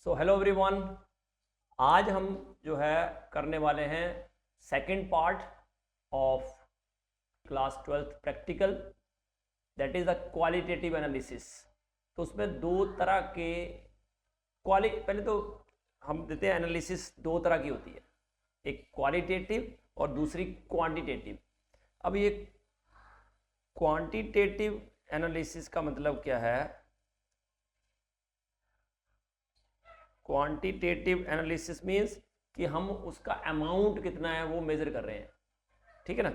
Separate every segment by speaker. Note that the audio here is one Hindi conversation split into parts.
Speaker 1: So hello everyone. आज हम जो है करने वाले हैं second part of class 12th practical, that is the qualitative analysis. तो उसमें दो तरह के पहले तो हम देते हैं एनालिसिस दो तरह की होती है, एक क्वालिटेटिव और दूसरी क्वांटिटेटिव। अब ये क्वांटिटेटिव एनालिसिस का मतलब क्या है? क्वांटिटेटिव एनालिसिस मीन्स कि हम उसका अमाउंट कितना है वो मेजर कर रहे हैं, ठीक है ना।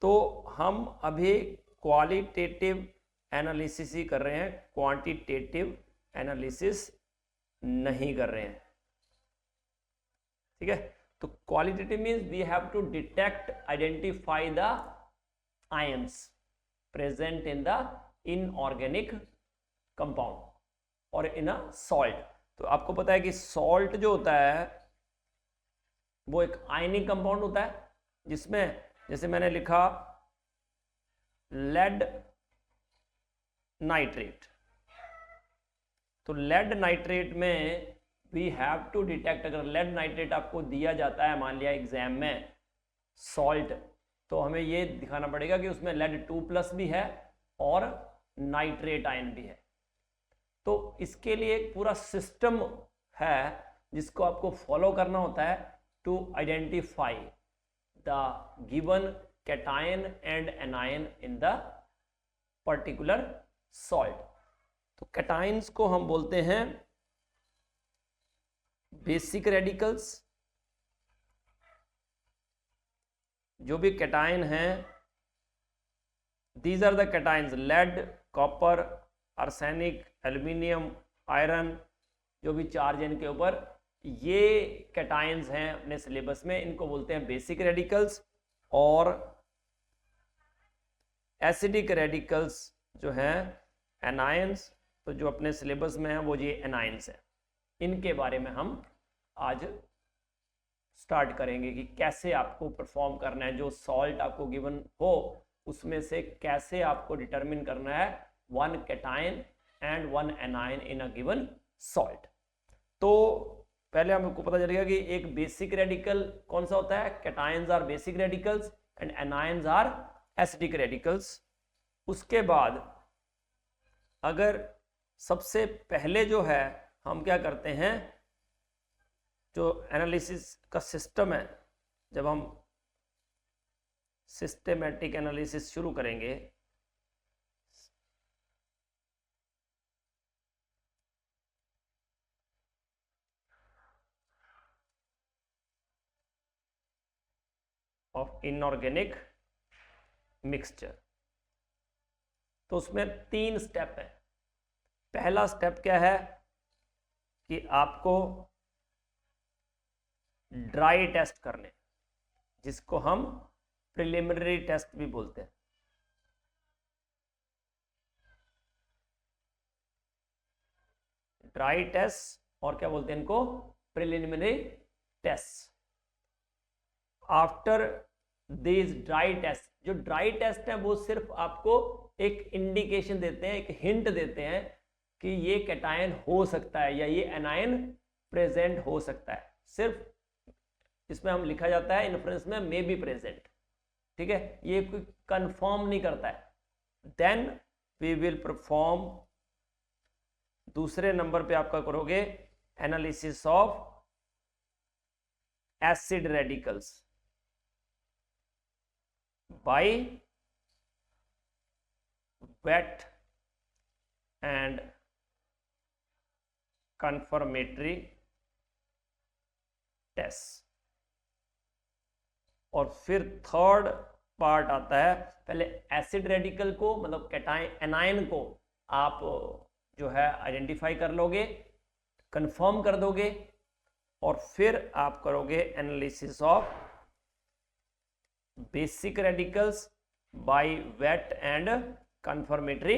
Speaker 1: तो हम अभी क्वालिटेटिव एनालिसिस ही कर रहे हैं, क्वांटिटेटिव एनालिसिस नहीं कर रहे हैं, ठीक है। तो qualitative means we have to detect identify the ions present in the inorganic compound और इन अ सॉल्ट। तो आपको पता है कि सॉल्ट जो होता है वो एक आयनिक कंपाउंड होता है, जिसमें जैसे मैंने लिखा लेड नाइट्रेट। तो लेड नाइट्रेट में वी हैव टू डिटेक्ट, अगर लेड नाइट्रेट आपको दिया जाता है मान लिया एग्जाम में सॉल्ट, तो हमें ये दिखाना पड़ेगा कि उसमें लेड 2+ भी है और नाइट्रेट आयन भी है। तो इसके लिए एक पूरा सिस्टम है जिसको आपको फॉलो करना होता है to identify the given cation and anion in the particular salt. तो कैटायंस को हम बोलते हैं बेसिक रेडिकल्स। जो भी कैटायन हैं, these are the cations, lead, copper, arsenic, aluminium, iron, जो भी चार्ज है इनके ऊपर, ये कैटायंस हैं अपने सिलेबस में, इनको बोलते हैं बेसिक रेडिकल्स। और एसिडिक रेडिकल्स जो हैं एनायंस, तो जो अपने सिलेबस में है वो ये एनायंस है। इनके बारे में हम आज स्टार्ट करेंगे कि कैसे आपको परफॉर्म करना है, जो सॉल्ट आपको गिवन हो उसमें से कैसे आपको डिटरमिन करना है one cation and one anion in a given salt. तो पहले हमको पता चलेगा कि एक बेसिक रेडिकल कौन सा होता है। Cations are basic radicals and anions are acidic radicals. उसके बाद अगर सबसे पहले जो है हम क्या करते हैं, जो एनालिसिस का सिस्टम है, जब हम सिस्टेमेटिक एनालिसिस शुरू करेंगे ऑफ इनऑर्गेनिक मिक्सचर, तो उसमें 3 स्टेप है। पहला स्टेप क्या है कि आपको ड्राई टेस्ट करने, जिसको हम प्रिलिमिनरी टेस्ट भी बोलते हैं। ड्राई टेस्ट और क्या बोलते हैं इनको, preliminary test. After this dry test, जो ड्राई टेस्ट है वो सिर्फ आपको एक इंडिकेशन देते हैं, एक हिंट देते हैं कि ये कैटायन हो सकता है या ये एनायन प्रेजेंट हो सकता है। सिर्फ इसमें हम लिखा जाता है इन्फ्रेंस में मे बी प्रेजेंट, ठीक है, ये कोई कंफर्म नहीं करता है। देन वी विल परफॉर्म, दूसरे नंबर पे आपका करोगे analysis of acid radicals by wet and confirmatory test. और फिर थर्ड पार्ट आता है, पहले एसिड रेडिकल को मतलब कैटायन एनायन को आप जो है आइडेंटिफाई कर लोगे, कंफर्म कर दोगे, और फिर आप करोगे analysis of basic radicals by wet and confirmatory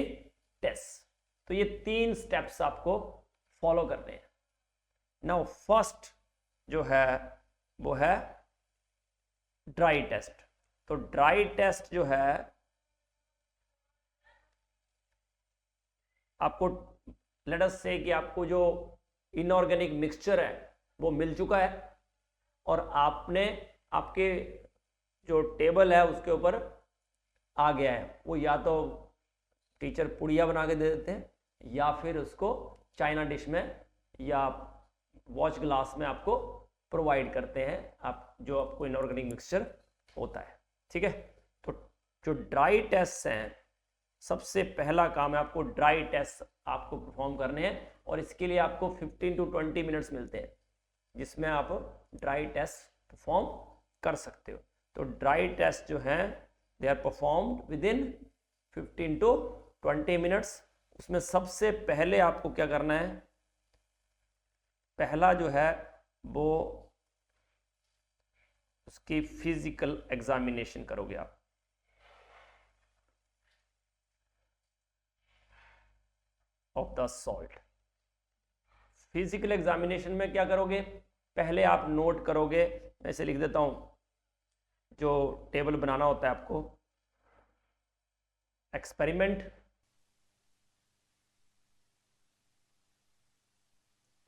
Speaker 1: test. तो ये 3 स्टेप्स आपको फॉलो करने हैं। नाउ फर्स्ट जो है वो है ड्राई टेस्ट। तो ड्राई टेस्ट जो है आपको, लेट अस से कि आपको जो इनऑर्गेनिक मिक्सचर है वो मिल चुका है और आपने आपके जो टेबल है उसके ऊपर आ गया है, वो या तो टीचर पुड़िया बना के दे देते हैं या फिर उसको चाइना डिश में या वॉच ग्लास में आपको प्रोवाइड करते हैं, आप जो आपको इनऑर्गेनिक मिक्सचर होता है। ठीक है, तो जो ड्राई टेस्ट हैं, सबसे पहला काम है आपको ड्राई टेस्ट आपको परफॉर्म करने हैं और इसके लिए आपको 15 to 20 मिनट्स मिलते हैं जिसमें आप ड्राई टेस्ट परफॉर्म कर सकते हो। तो ड्राई टेस्ट जो हैं they are performed within 15 to 20 minutes. उसमें सबसे पहले आपको क्या करना है, पहला जो है वो उसकी फिजिकल एग्जामिनेशन करोगे आप। Of the salt, physical examination में क्या करोगे, पहले आप नोट करोगे, मैं इसे लिख देता हूं, जो टेबल बनाना होता है आपको, एक्सपेरिमेंट,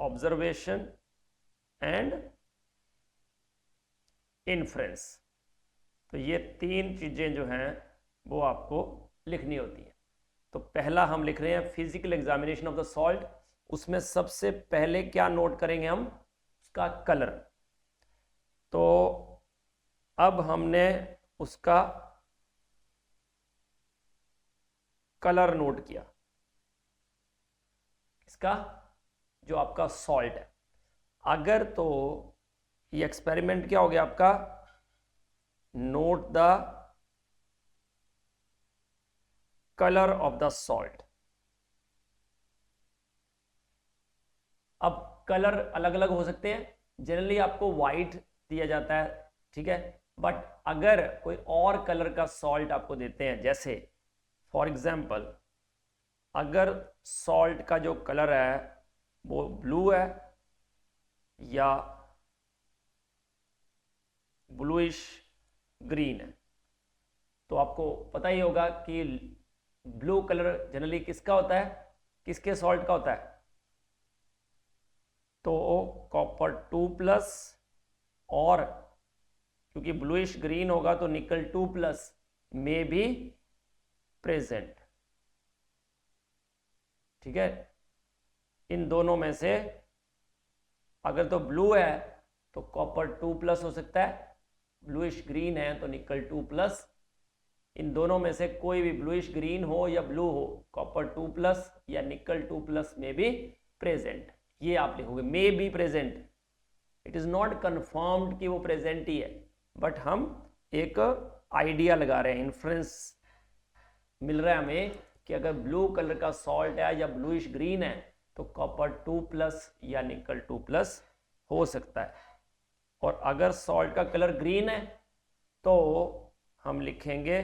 Speaker 1: ऑब्जर्वेशन एंड इन्फ्रेंस। तो ये तीन चीजें जो हैं वो आपको लिखनी होती हैं। तो पहला हम लिख रहे हैं physical examination of the salt. उसमें सबसे पहले क्या नोट करेंगे हम, उसका कलर। तो अब हमने उसका कलर नोट किया, इसका जो आपका सॉल्ट है। अगर तो ये एक्सपेरिमेंट क्या हो गया आपका, note the colour of the salt. अब कलर अलग अलग हो सकते हैं, जनरली आपको वाइट दिया जाता है, ठीक है, बट अगर कोई और कलर का सॉल्ट आपको देते हैं, जैसे फॉर एग्जाम्पल अगर सॉल्ट का जो कलर है वो ब्लू है या ब्लूइश ग्रीन है, तो आपको पता ही होगा कि ब्लू कलर जनरली किसका होता है, किसके सॉल्ट का होता है, तो कॉपर 2+ और क्योंकि ब्लूइश ग्रीन होगा तो निकल 2+ में भी प्रेजेंट। ठीक है, इन दोनों में से अगर तो ब्लू है तो कॉपर 2+ हो सकता है, ब्लूइश ग्रीन है तो निकल 2+। इन दोनों में से कोई भी ब्लूइश ग्रीन हो या ब्लू हो, कॉपर 2+ या निकल 2+ में भी प्रेजेंट, ये आप लिखोगे मे be present. It is not confirmed कि वो प्रेजेंट ही है, बट हम एक आइडिया लगा रहे हैं, इन्फ्रेंस मिल रहा है हमें कि अगर ब्लू कलर का सॉल्ट है या ब्लूइश ग्रीन है तो कॉपर 2+ या निकल 2+ हो सकता है। और अगर सॉल्ट का कलर ग्रीन है तो हम लिखेंगे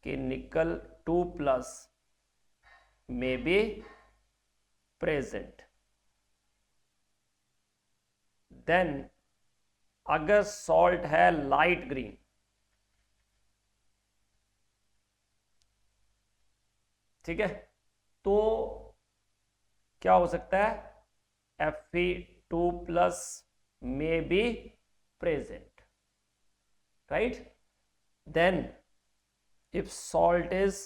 Speaker 1: कि निकल 2+ में बी प्रेजेंट। देन अगर सॉल्ट है लाइट ग्रीन, ठीक है, तो क्या हो सकता है, Fe2+ में be present, right. Then if salt is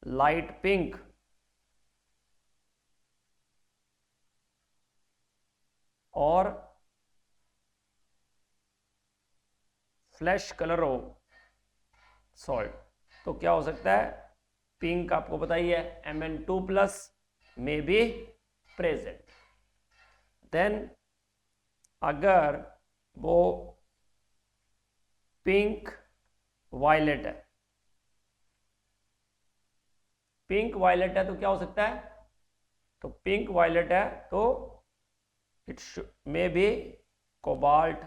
Speaker 1: light pink, और फ्लैश कलर हो सॉल्ट, तो क्या हो सकता है, पिंक आपको पता ही है, Mn2+ में भी प्रेजेंट। देन अगर वो पिंक वायलेट है, पिंक वायलेट है तो क्या हो सकता है, तो पिंक वायलेट है तो इट मे बी कोबाल्ट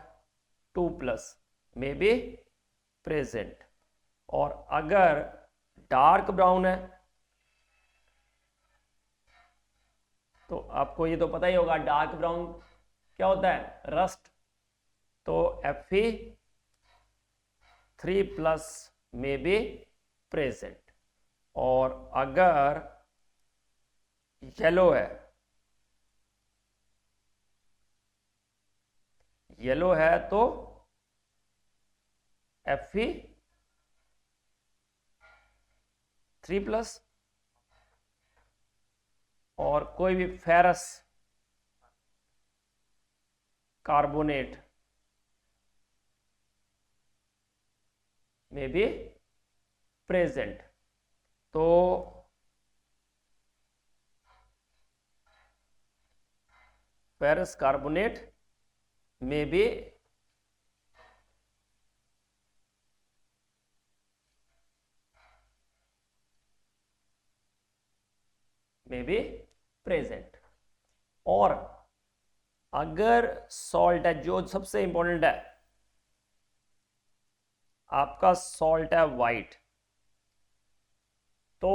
Speaker 1: 2+ में बी प्रेजेंट। और अगर डार्क ब्राउन है तो आपको ये तो पता ही होगा, डार्क ब्राउन क्या होता है, रस्ट, तो Fe3+ में बी प्रेजेंट। और अगर येलो है येलो है तो Fe3+, और कोई भी फेरस कार्बोनेट में भी प्रेजेंट। तो फेरस कार्बोनेट में भी प्रेजेंट। और अगर सॉल्ट है, जो सबसे इंपॉर्टेंट है, आपका सॉल्ट है वाइट, तो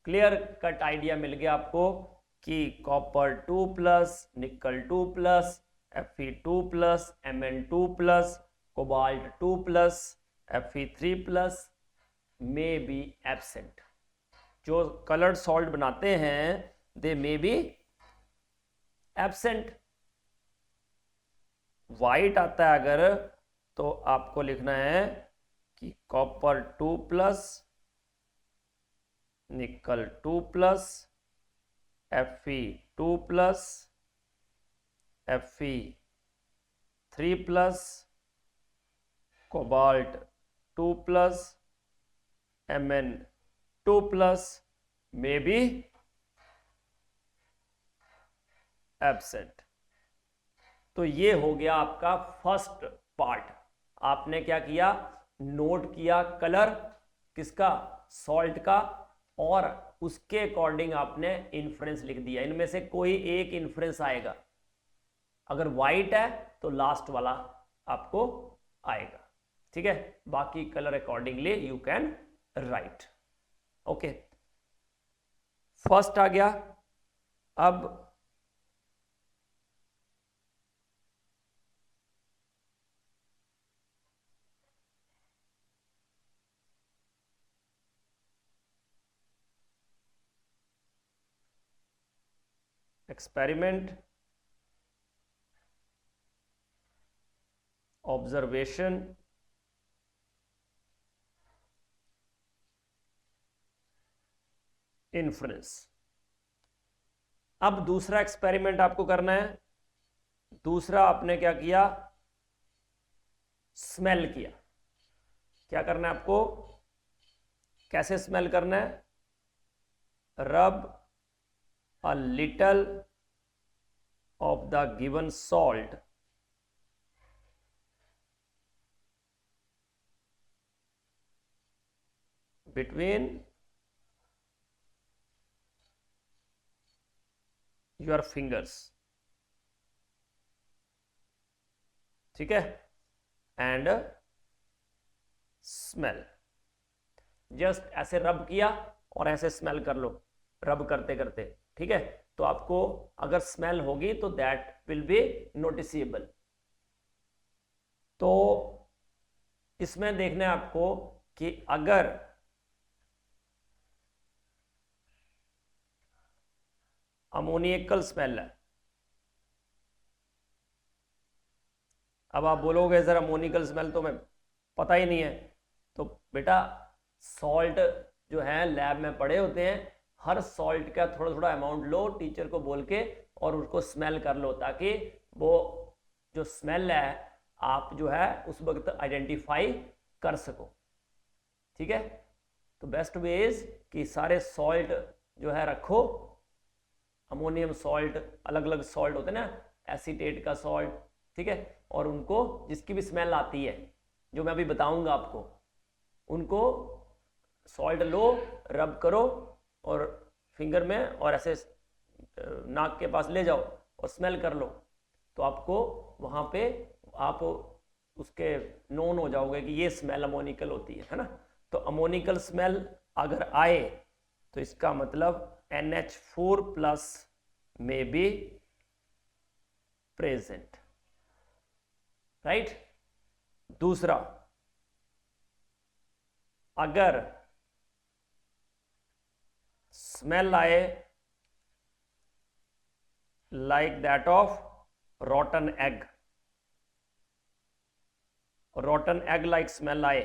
Speaker 1: क्लियर कट आइडिया मिल गया आपको कि कॉपर 2+, निकल 2+, Fe2+, Mn2+, कोबाल्ट 2+, Fe3+ में बी एब्सेंट। जो कलर्ड सॉल्ट बनाते हैं दे मे बी एब्सेंट। वाइट आता है अगर, तो आपको लिखना है कि कॉपर 2+, निकल 2+, Fe2+, Fe3+, कोबाल्ट 2+, Mn2+ में भी एब्सेंट। तो ये हो गया आपका फर्स्ट पार्ट। आपने क्या किया, नोट किया कलर किसका, सॉल्ट का, और उसके अकॉर्डिंग आपने इन्फ्रेंस लिख दिया। इनमें से कोई एक इन्फ्रेंस आएगा, अगर वाइट है तो लास्ट वाला आपको आएगा, ठीक है। बाकी colour accordingly you can write. Okay, first आ गया। अब एक्सपेरिमेंट, ऑब्जर्वेशन, इन्फ्रेंस। अब दूसरा एक्सपेरिमेंट आपको करना है। दूसरा आपने क्या किया, स्मेल किया। क्या करना है आपको, कैसे स्मेल करना है, रब a little of the given salt between your fingers, ठीक है, एंड स्मेल। जस्ट ऐसे रब किया और ऐसे स्मेल कर लो, रब करते करते, ठीक है। तो आपको अगर स्मेल होगी तो दैट विल बी नोटिसेबल। तो इसमें देखना है आपको कि अगर अमोनियकल स्मेल है, अब आप बोलोगे सर अमोनिकल स्मेल तो मैं पता ही नहीं है, तो बेटा सॉल्ट जो है लैब में पड़े होते हैं, हर सॉल्ट का थोड़ा थोड़ा अमाउंट लो, टीचर को बोल के, और उसको स्मेल कर लो, ताकि वो जो स्मेल है आप जो है उस वक्त आइडेंटिफाई कर सको, ठीक है। तो बेस्ट वे इज कि सारे सॉल्ट जो है रखो, अमोनियम सॉल्ट, अलग अलग सॉल्ट होते हैं ना, एसीटेट का सॉल्ट, ठीक है, और उनको जिसकी भी स्मेल आती है, जो मैं अभी बताऊंगा आपको, उनको सॉल्ट लो, रब करो और फिंगर में, और ऐसे नाक के पास ले जाओ और स्मेल कर लो, तो आपको वहाँ पे आप उसके नोन हो जाओगे कि ये स्मेल अमोनिकल होती है ना। तो अमोनिकल स्मेल अगर आए तो इसका मतलब NH4+ में बी प्रेजेंट, राइट। दूसरा, अगर स्मेल आए like that of रॉटन egg, रॉटन egg like smell आए,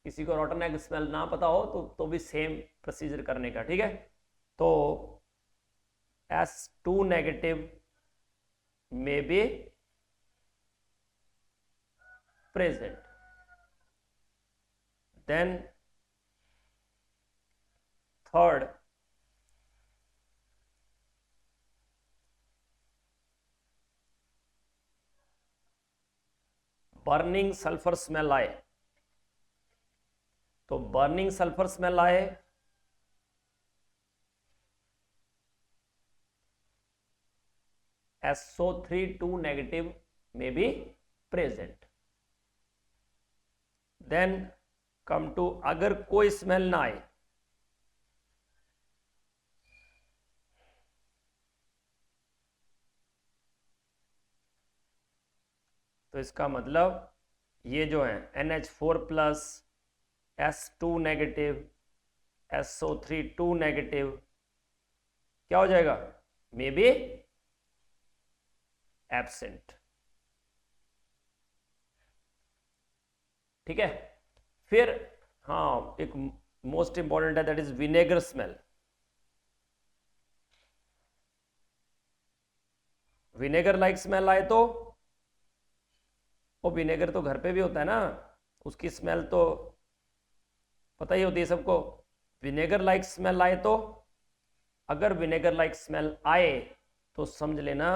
Speaker 1: किसी को रॉटन एग स्मेल ना पता हो तो भी सेम प्रोसीजर करने का, ठीक है। तो S2 negative may be present, then third burning sulphur smell आए, तो बर्निंग सल्फर स्मेल आए SO3 2 negative may be present. Then come to अगर कोई स्मेल ना आए, तो इसका मतलब ये जो है NH4 plus S2 negative SO3 2 negative क्या हो जाएगा, मे बी एब्सेंट, ठीक है। फिर हाँ एक मोस्ट इंपॉर्टेंट है, that is vinegar smell. Vinegar like smell आए तो वो विनेगर तो घर पे भी होता है ना, उसकी स्मेल तो पता ही होती है सबको। विनेगर लाइक स्मेल आए तो अगर विनेगर लाइक स्मेल आए तो समझ लेना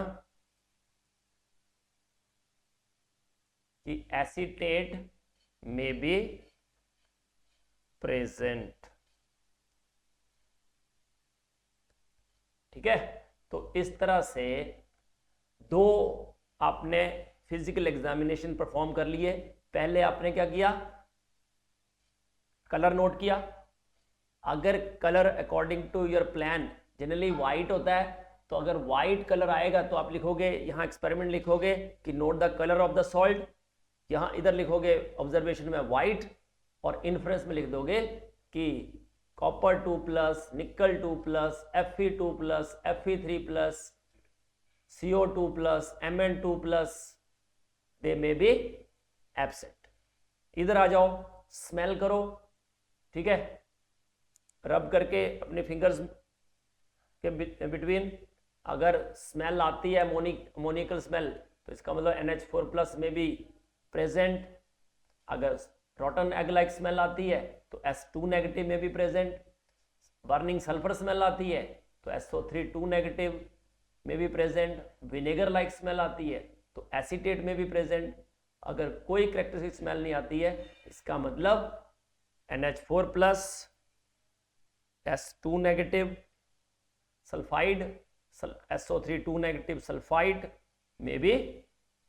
Speaker 1: कि एसीटेट में बी प्रेजेंट, ठीक है। तो इस तरह से दो आपने फिजिकल एग्जामिनेशन परफॉर्म कर लिए। पहले आपने क्या किया, कलर नोट किया। अगर colour according to your plan generally white होता है, तो अगर वाइट कलर आएगा तो आप लिखोगे यहाँ एक्सपेरिमेंट लिखोगे कि note the colour of the salt, यहाँ इधर लिखोगे ऑब्जर्वेशन में वाइट, और इन्फ्रेंस में लिख दोगे कि कॉपर 2 प्लस, निकल 2 plus, Fe2 plus, Fe3 plus, CO2 plus, Mn2 plus, they may be absent. इधर आ जाओ, स्मेल करो, ठीक है, रब करके अपने फिंगर्स के बिटवीन। अगर स्मेल आती है अमोनिकल स्मेल, तो इसका मतलब NH4 प्लस में भी प्रेजेंट। अगर रॉटन एग लाइक स्मेल आती है तो S2 नेगेटिव में भी प्रेजेंट। बर्निंग सल्फर स्मेल आती है तो SO3 2 नेगेटिव में भी प्रेजेंट। विनेगर लाइक स्मेल आती है तो एसीटेट में भी प्रेजेंट। अगर कोई कैरेक्टरिस्टिक स्मेल नहीं आती है, इसका मतलब NH4 plus S2 negative sulphide, SO3 2 negative sulphide में भी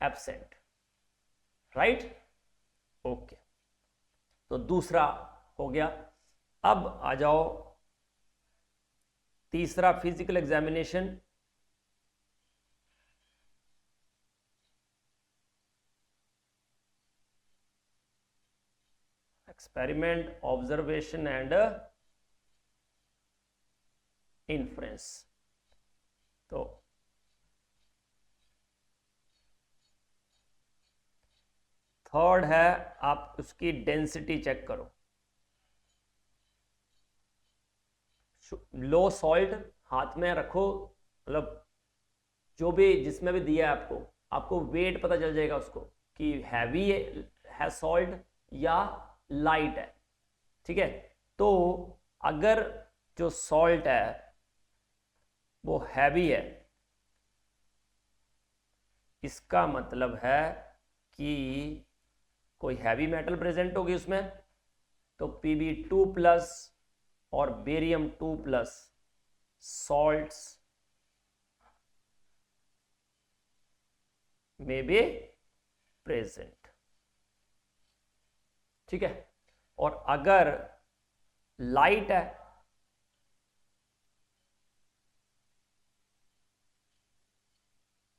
Speaker 1: एब्सेंट, राइट, ओके। तो दूसरा हो गया। अब आ जाओ तीसरा physical examination. Experiment, observation and inference. तो थर्ड है, आप उसकी डेंसिटी चेक करो। लो सॉल्ट हाथ में रखो, मतलब जो भी जिसमें भी दिया है आपको वेट पता चल जाएगा उसको कि हैवी है सॉल्ट या लाइट है, ठीक है। तो अगर जो सॉल्ट है वो हैवी है, इसका मतलब है कि कोई हैवी मेटल प्रेजेंट होगी उसमें, तो Pb2 प्लस और बेरियम 2 प्लस सॉल्ट्स में बी प्रेजेंट, ठीक है। और अगर लाइट है,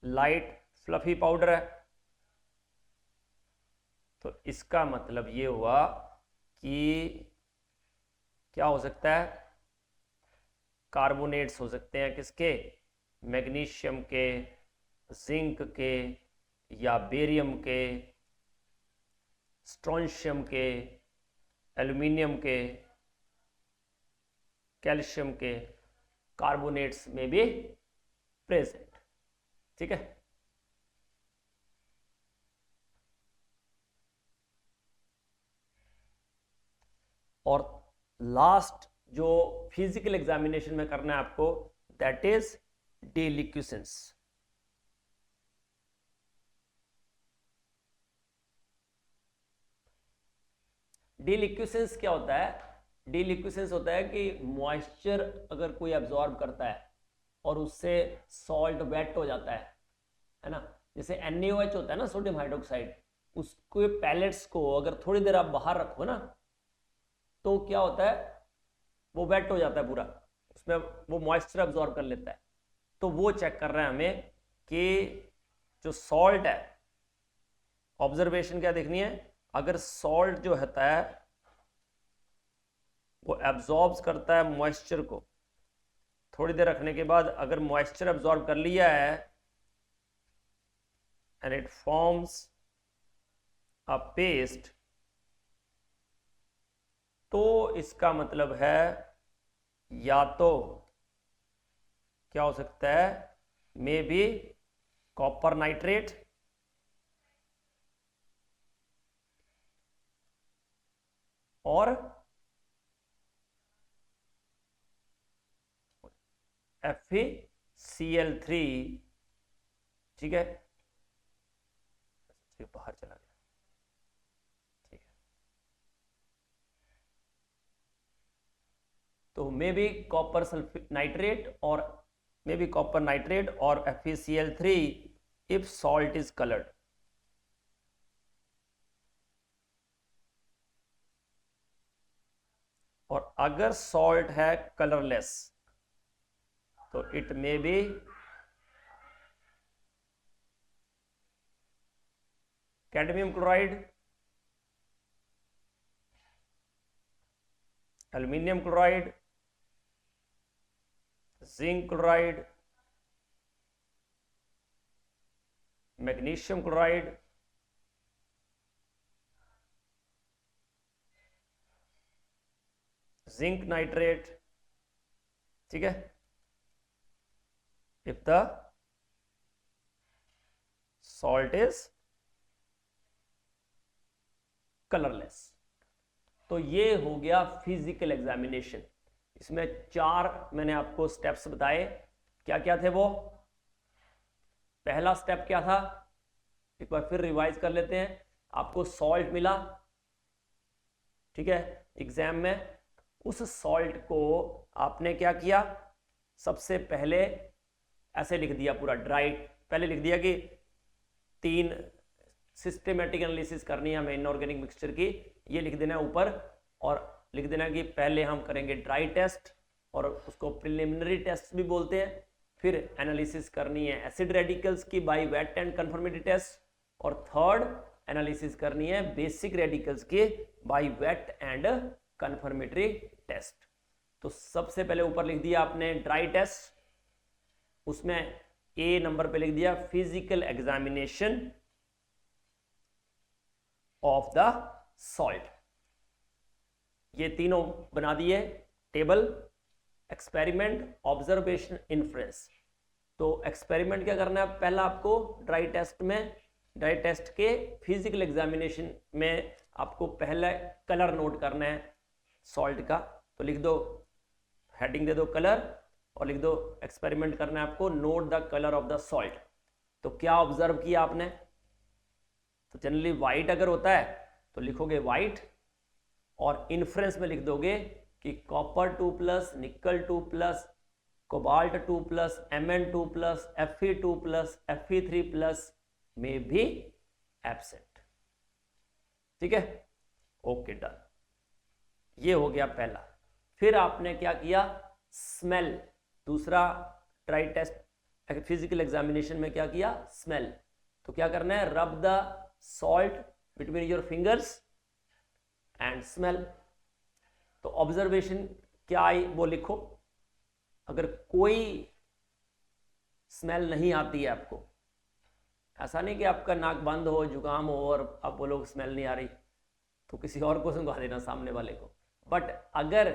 Speaker 1: लाइट फ्लफी पाउडर है, तो इसका मतलब ये हुआ कि क्या हो सकता है, कार्बोनेट्स हो सकते हैं, किसके, मैग्नीशियम के, जिंक के या बेरियम के स्ट्रोंशियम के, एल्यूमिनियम के, कैल्शियम के कार्बोनेट्स में भी प्रेजेंट। ठीक है, और लास्ट जो फिजिकल एग्जामिनेशन में करना है आपको, दैट इज डेलिक्विसेंस। डेलिक्विसेंस क्या होता है? डेलिक्विसेंस होता है कि मॉइस्चर अगर कोई एब्जॉर्ब करता है और उससे सॉल्ट वेट हो जाता है ना, जैसे NaOH होता है ना, सोडियम हाइड्रोक्साइड, उसके पैलेट्स को अगर थोड़ी देर आप बाहर रखो ना, तो क्या होता है, वो वेट हो जाता है पूरा, उसमें वो मॉइस्चर एब्जॉर्ब कर लेता है। तो वो चेक कर रहे हैं हमें कि जो सॉल्ट है, ऑब्जर्वेशन क्या देखनी है, अगर सॉल्ट जो होता है वो एब्जॉर्ब करता है मॉइस्चर को, थोड़ी देर रखने के बाद अगर मॉइस्चर एब्जॉर्ब कर लिया है and it forms a paste, तो इसका मतलब है या तो क्या हो सकता है, मे बी कॉपर नाइट्रेट, और FeCl3। ठीक है, बाहर चला गया, ठीक है, तो may be copper sulphate nitrate और मे बी कॉपर नाइट्रेट और FeCl3 if salt is coloured. और अगर सॉल्ट है कलरलेस तो it may be cadmium chloride, aluminium chloride, zinc chloride, magnesium chloride, zinc nitrate. ठीक है, if the salt is colourless. तो ये हो गया फिजिकल एग्जामिनेशन। इसमें 4 मैंने आपको स्टेप्स बताए, क्या क्या थे वो। पहला स्टेप क्या था, एक बार फिर रिवाइज कर लेते हैं। आपको सॉल्ट मिला, ठीक है, एग्जाम में, उस सॉल्ट को आपने क्या किया, सबसे पहले ऐसे लिख दिया पूरा ड्राई, पहले लिख दिया कि 3 सिस्टेमेटिक एनालिसिस करनी है हमें इनऑर्गेनिक मिक्सचर की, ये लिख देना है ऊपर, और लिख देना कि पहले हम करेंगे ड्राई टेस्ट, और उसको प्रिलिमिनरी टेस्ट भी बोलते हैं। फिर एनालिसिस करनी है एसिड रेडिकल्स की by wet and confirmatory test, और थर्ड एनालिसिस करनी है बेसिक रेडिकल्स की by wet and confirmatory test. तो सबसे पहले ऊपर लिख दिया आपने ड्राई टेस्ट, उसमें ए नंबर पे लिख दिया physical examination of the salt. ये तीनों बना दिए टेबल, एक्सपेरिमेंट, ऑब्जर्वेशन, इन्फ्रेंस। तो एक्सपेरिमेंट क्या करना है, पहला आपको ड्राई टेस्ट में, ड्राई टेस्ट के फिजिकल एग्जामिनेशन में आपको पहले कलर नोट करना है सॉल्ट का। तो लिख दो, हेडिंग दे दो कलर, और लिख दो एक्सपेरिमेंट करना है आपको note the colour of the salt. तो क्या ऑब्जर्व किया आपने, तो जनरली वाइट अगर होता है तो लिखोगे वाइट, और इन्फ्रेंस में लिख दोगे कि कॉपर 2+, निकल 2+, कोबाल्ट 2+, Mn2+, Fe2+, Fe3+ में भी एब्सेंट। ठीक है, ओके, डन। ये हो गया पहला। फिर आपने क्या किया, स्मेल, दूसरा ड्राई टेस्ट फिजिकल एग्जामिनेशन में क्या किया, स्मेल। तो क्या करना है, रब the salt between your fingers and smell. तो ऑब्जर्वेशन क्या आई वो लिखो। अगर कोई स्मेल नहीं आती है आपको, ऐसा नहीं कि आपका नाक बंद हो, जुकाम हो और आप बोलो स्मेल नहीं आ रही, तो किसी और को सुंघा देना सामने वाले को। बट अगर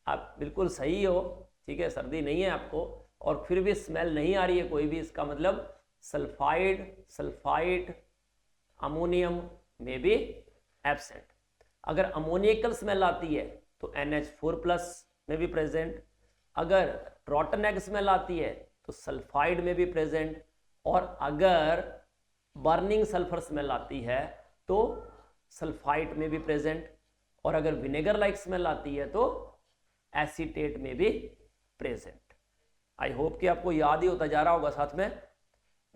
Speaker 1: आप बिल्कुल सही हो, ठीक है, सर्दी नहीं है आपको और फिर भी स्मेल नहीं आ रही है कोई भी, इसका मतलब सल्फाइड अमोनियम में भी एब्सेंट। अगर अमोनियकल स्मेल आती है तो NH4+ में भी प्रेजेंट, अगर रॉटन एग स्मेल आती है तो सल्फाइड में भी प्रेजेंट, और अगर बर्निंग सल्फर स्मेल आती है तो सल्फाइड में भी प्रेजेंट, और अगर विनेगर लाइक स्मेल आती है तो एसीटेट में भी प्रेजेंट। आई होप कि आपको याद ही होता जा रहा होगा। साथ में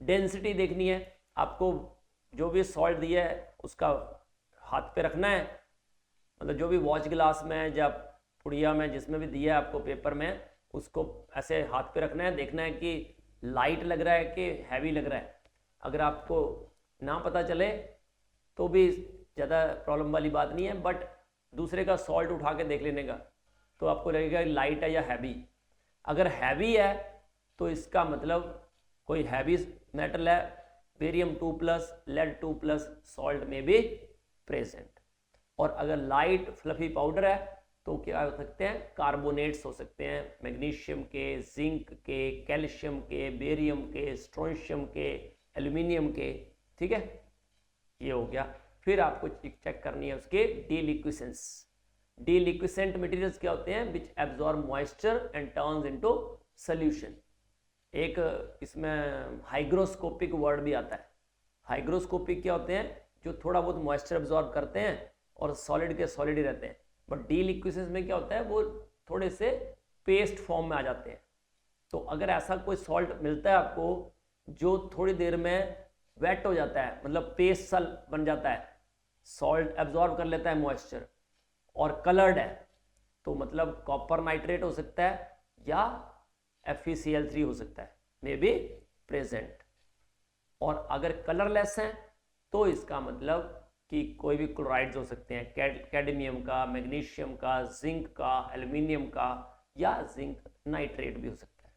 Speaker 1: डेंसिटी देखनी है आपको, जो भी सॉल्ट दिया है उसका हाथ पे रखना है, मतलब जो भी वॉच ग्लास में या पुड़िया में जिसमें भी दिया है आपको पेपर में, उसको ऐसे हाथ पे रखना है, देखना है कि लाइट लग रहा है कि हैवी लग रहा है। अगर आपको ना पता चले तो भी ज़्यादा प्रॉब्लम वाली बात नहीं है, बट दूसरे का सॉल्ट उठा के देख लेने का, तो आपको लगेगा लाइट है या हैवी। अगर हैवी है तो इसका मतलब कोई हैवी मेटल है, बेरियम 2+, लेड 2+, सॉल्ट में भी प्रेजेंट। और अगर लाइट फ्लफी पाउडर है तो क्या हो सकते हैं, कार्बोनेट्स हो सकते हैं, मैग्नीशियम के, जिंक के, कैल्शियम के, बेरियम के, स्ट्रोंशियम के, एल्यूमिनियम के, ठीक है, ये हो गया। फिर आपको चेक करनी है उसके डीलिक्विसेंस। डीलिक्विसेंट मटेरियल्स क्या होते हैं, विच absorb moisture and turns into solution. एक इसमें हाइग्रोस्कोपिक वर्ड भी आता है। हाइग्रोस्कोपिक क्या होते हैं, जो थोड़ा बहुत मॉइस्चर एब्जॉर्ब करते हैं और सॉलिड के सॉलिड ही रहते हैं। बट डीलिक्विसेंस में क्या होता है, वो थोड़े से पेस्ट फॉर्म में आ जाते हैं। तो अगर ऐसा कोई सॉल्ट मिलता है आपको जो थोड़ी देर में वेट हो जाता है, मतलब पेस्ट सा बन जाता है, सॉल्ट एब्जॉर्ब कर लेता है मॉइस्चर और कलर्ड है, तो मतलब कॉपर नाइट्रेट हो सकता है या FeCl3 हो सकता है, मे बी प्रेजेंट। और अगर कलरलेस हैं तो इसका मतलब कि कोई भी क्लोराइड्स हो सकते हैं, कैडमियम का, मैग्नीशियम का, जिंक का, एल्यूमिनियम का, या जिंक नाइट्रेट भी हो सकता है।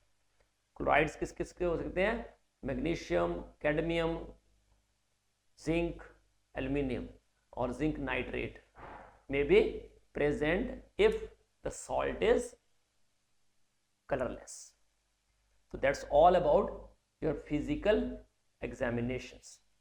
Speaker 1: क्लोराइड्स किस किस के हो सकते हैं, मैग्नीशियम, कैडमियम, जिंक, एल्यूमिनियम और zinc nitrate may be present if the salt is colorless. So that's all about your physical examinations.